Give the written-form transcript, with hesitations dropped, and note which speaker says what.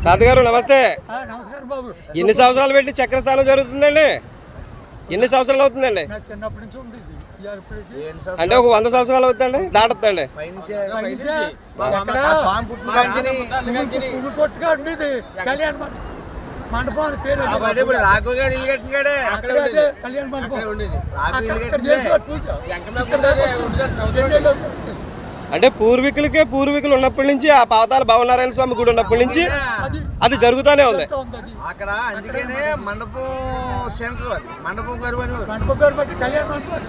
Speaker 1: తాతగారు నమస్తే.
Speaker 2: నమస్కారం బాబు.
Speaker 1: ఎన్ని సంవత్సరాలు పెట్టి చక్రస్థానం జరుగుతుందండి? ఎన్ని సంవత్సరాలు అవుతుందండి?
Speaker 2: చిన్నప్పటి నుంచి ఉంది
Speaker 1: అంటే ఒక 100 సంవత్సరాలు అవుతుందండి, దాటుతుందండి.
Speaker 2: కొట్టుగా ఉండేది కళ్యాణ మండపం పేరు కళ్యాణ మండపం.
Speaker 1: అంటే పూర్వీకులు ఉన్నప్పటి నుంచి ఆ పాతాల భావనారాయణ స్వామి గుడి ఉన్నప్పటి నుంచి అది జరుగుతూనే ఉంది
Speaker 3: అక్కడ. అందుకనే మండపం సెంటర్, మండపం గారు కళ్యాణ మండపం.